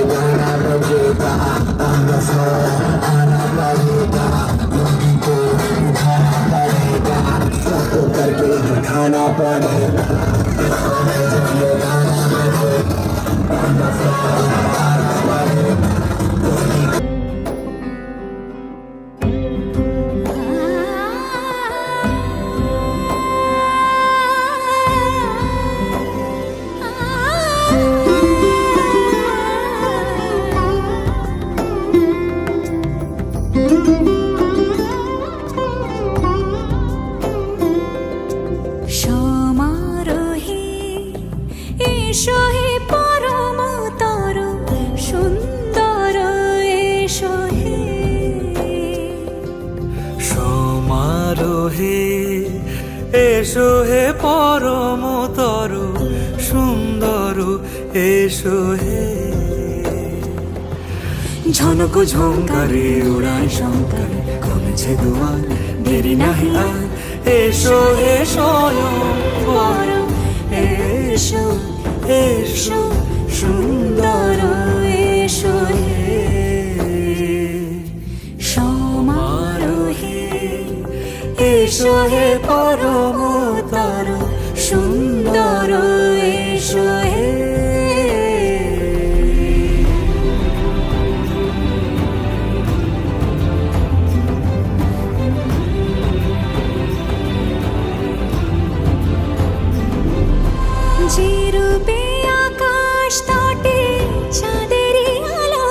We'll এসো হে পরমতর সুন্দর এসো হে ঝনক ঝঙ্কারে উড়ায় শঙ্কর কমেছে দুয়ার দেরি নাহি আর এসো হে স্বয়ং পরম এসো এসো সুন্দর এসো হে সমারোহে এসো হে পরমতর সুন্দর এসো হে যে রূপে আকাশ তটে চাঁদেরই আলো,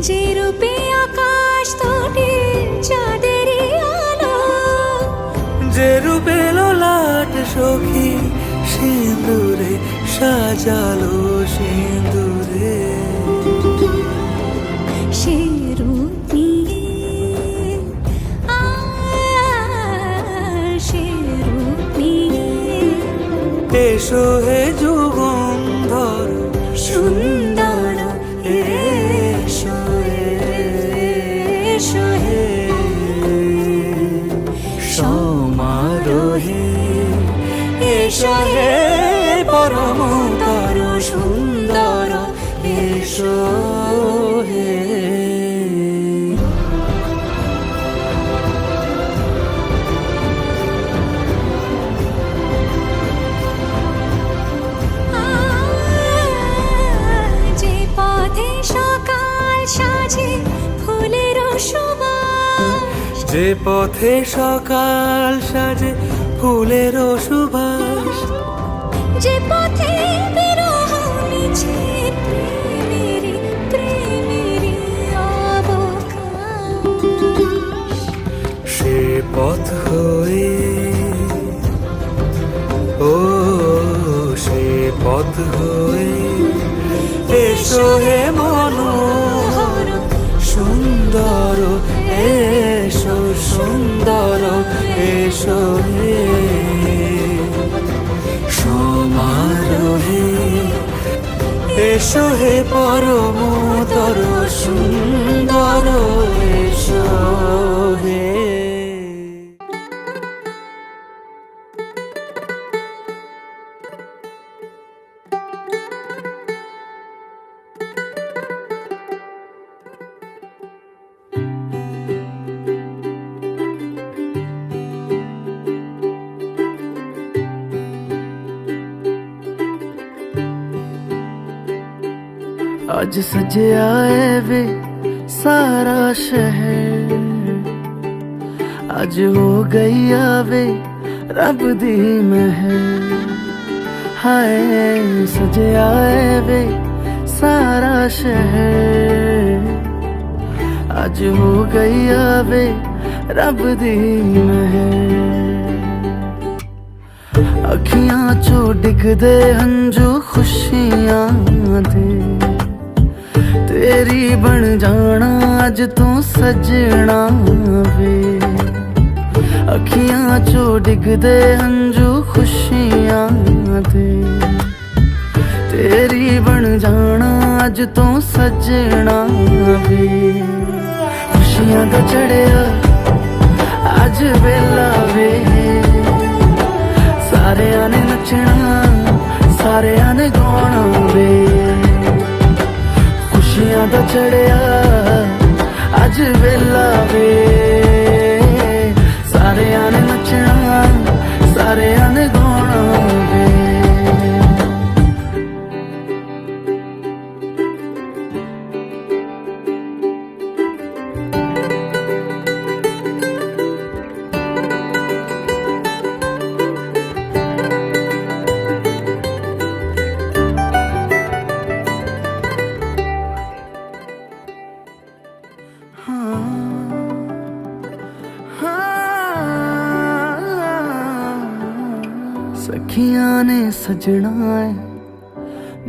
যে রূপে আকাশ তটে চাঁদেরই আলো, যে রূপে ললাট সখী সিঁদুরে সাজালো সিঁদুরে সে রূপ নিয়ে সে রূপ নিয়ে এসো হে যুগন্ধর সুন্দর এসো এসো হে সমারোহে এসো হে পরমতর সুন্দর এসো হে যে পথে সকাল সাজে ফুলের সুবাস, যে পথে সকাল সাজে ফুলের সুবাস, যে পথে বিরহ মিছে প্রেমেরই প্রেমেরই অবকাশ, সে পথ হয়ে ও সে পথ হয়ে এসো হে মনোহর সুন্দর এসো সুন্দর এসো হে সমারোহে এসো হে পরমতর সুন্দর এসো হে आज सजया है वे सारा शहर, आज हो गई आवे रब दी महर, हाय सजया है वे सारा शहर, आज हो गई आवे रब दी महर, अखियां चो डिगदे हंजू खुशियां दे, तेरी बन जाना अज तू सजना वे, अखियां चो डिगदे हंजू खुशियां दे, तेरी बन जाना अज तू सजना वे, खुशियां दा चढ़िया अज वेला वे, सारेयां ने नचना सारेयां ने गाना वे, खुशियां दा चढ़िया अज वेला वे, सारेयां ने नचना सारेयां ने गाना ने सजना है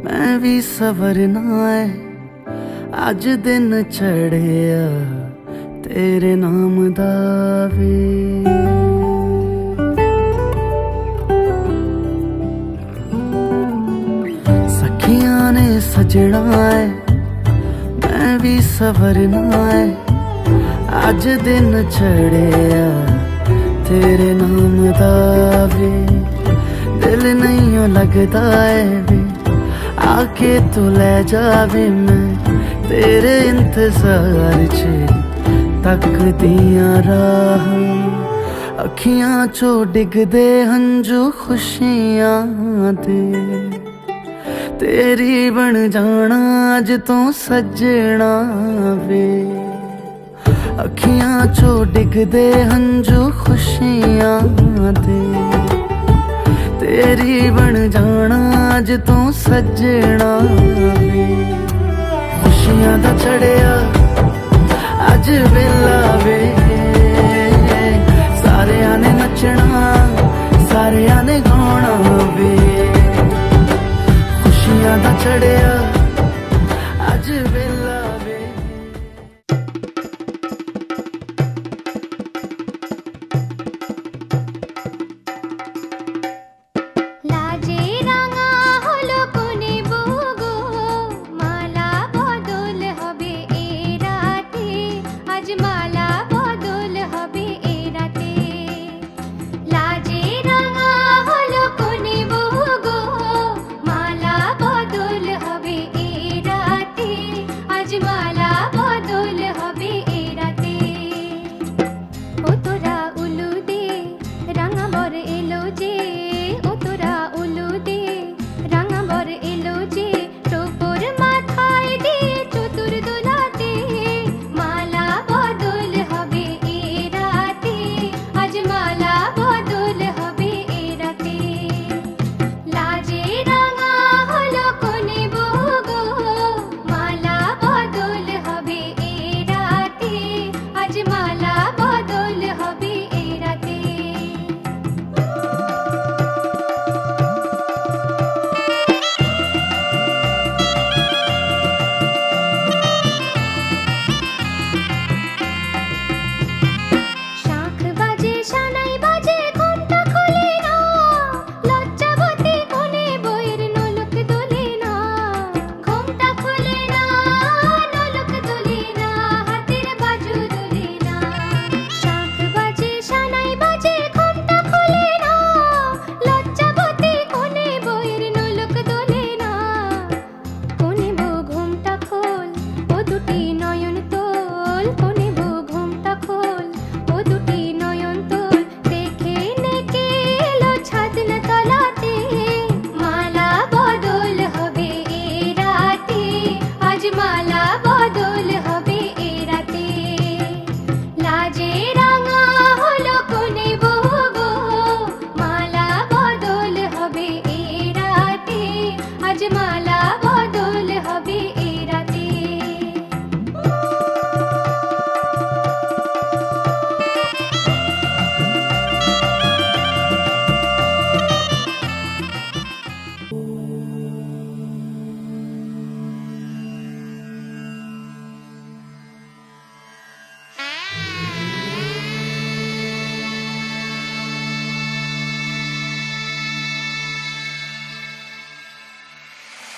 मैं भी सवरना है अज दिन चढ़िया तेरे नाम दा वे सखियां ने सजना है मैं भी सवरना है अज दिन चढ़िया तेरे नाम दा वे दिल नहीं लगता है वे आके तू ले जावे मैं तेरे इंतजार च तकदियां राह अखियां चो डिगदे हंजू खुशियां दे तेरी बन जाना अज तो सजना वे अखियां चो डिगदे हंजू खुशियां दे तेरी बन जाना अज तो सजना वे खुशियां दा चढ़िया अज वेला वे सारियां ने नचना सारियां ने गाना वे खुशियां दा चढ़िया अज वेला वे লাজে রাঙা হলো কোনে বগো মালা বদল হবে এ রাতে আজ মালা বদল হবে এ রাতে লাজে রাঙা হলো কোনে বগো মালা বদল হবে এ রাতে আজ মালা বদল হবে এ রাতে ও তোরা উলু দে রাঙা বর এলো যে ও তোরা উলু দে রাঙা বর এলো যে টোপর মাথায় দিয়ে চতুর দোলাতে মালা বদল হবে এ রাতে আজ মালা বদল হবে এ রাতে লাজে রাঙা হলো কোনে বগো মালা বদল হবে এ রাতে আজ মালা বদল হবে এ রাতে শাঁখ বাজে সানাই বাজে ঘোমটা খোলে না লজ্জাবতী কোণে বইয়ের নলক দোলে না ঘোমটা খোলে না নলক দোলে না হাতের বাজু দোলে না শাঁখ বাজে সানাই বাজে ঘোমটা খোলে না লজ্জাবতী কোণে বইয়ের নলক দোলে না কোণে বউ ঘোমটা খোল ও দুটি নয়ন তোল কোণে বউ ঘোমটা খোল ও দুটি নয়ন তোল দেখে নেকে এলো ছাদনা তলাতে মালা বদল হবে এ রাতে আজ মালা বদল হবে এ রাতে লাজে রাঙা হলো কোনে বগো মালা বদল হবে এ রাতে আজ মালা বদল হবে এ রাতে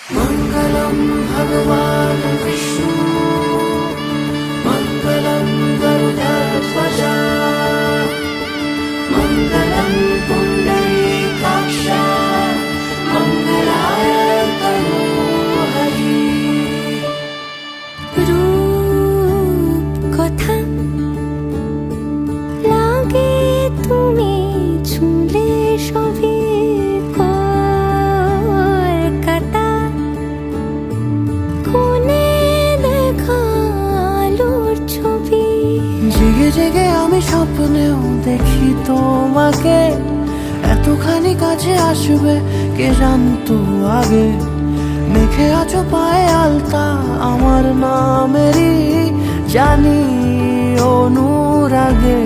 मंगलम भगवान विष्णु मंगलम गरुड़ध्वज मंगलम पुंडरीकाक्ष मंगलाय तनोहरि রূপ কথা লাগে তুমি ছুঁলে সবে কলকাতা কোণে দেখা আলোর ছবি জেগে জেগে আমি স্বপ্নেও দেখি তোমাকে এতখানি কাছে আসবে কে জানতো আগে মেখে আছো পায়ে আলতা আমার নামেরই জানি অনুরাগে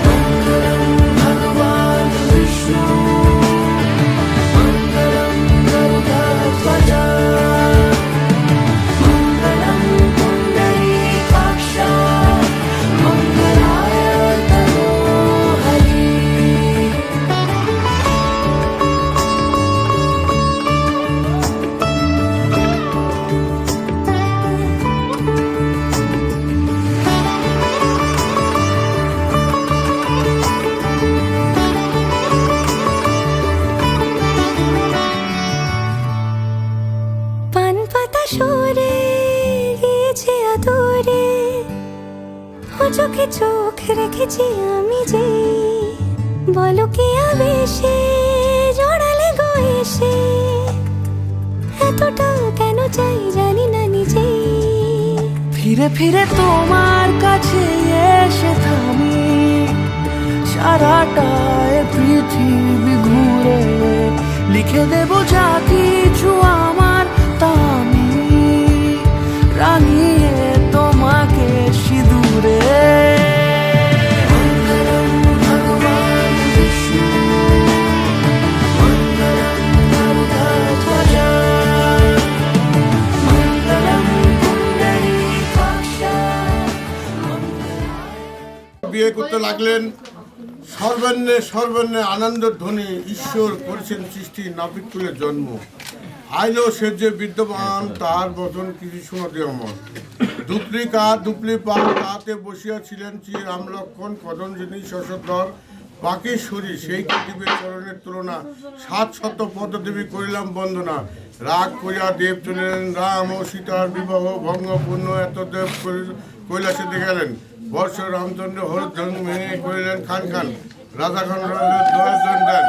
मंगलम भगवान विष्णु চোখে চোখ রেখেছি আমি যে, বলো কি আবেশে জড়ালে গো এসে, এতটা কেন চাই জানি না নিজে। ফিরে ফিরে তোমার কাছে এসে থামি, সারাটা এ পৃথিবী ঘুরে লিখে দেব যা কিছু আমার, তা আমি রাঙিয়ে তোমাকে সিঁদুরে। মঙ্গলম ভগবান বিষ্ণু, মঙ্গলম গরুড়ধ্বজ, মঙ্গলম পুণ্ডরীকাক্ষ। বিয়ে করতে লাগলেন। সর্বন্যে সর্বন্যে আনন্দ ধ্বনি, ঈশ্বর করেছেন সৃষ্টি, নাপিতকুলের জন্ম। আইলো সে যে বিদ্যমান, তাহার বচন কিছু শোনাতে অমর। দুপলি কাঠ দুপলি পাল, তাতে বসিয়াছিলেন শ্রী রাম লক্ষ্মণ, কদন যিনি শশধর বাকেশ্বরী, সেই দেবীর চরণের তুলনা। ৭শত পদদেবী করিলাম বন্দনা, রাগ করিয়া দেব চলিলেন রাম ও সীতার বিবাহ ভঙ্গপূর্ণ। এত দেব কৈলাসেতে গেলেন, বর্ষ রামচন্দ্র হরিধ্বনি ভেঙে করিলেন খান খান, রাজা খান রাজন দেন।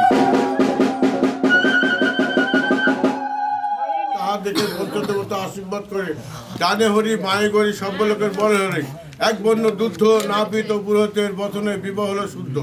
তাহা দেখে পঞ্চদেবতা আশীর্বাদ করে, ডানে হরি মায়ে গরি সর্ব লোকের বড় হরি, এক বন্য দুধ নাপিত পুরোহিতের বচনে বিবাহ হলো শুদ্ধ।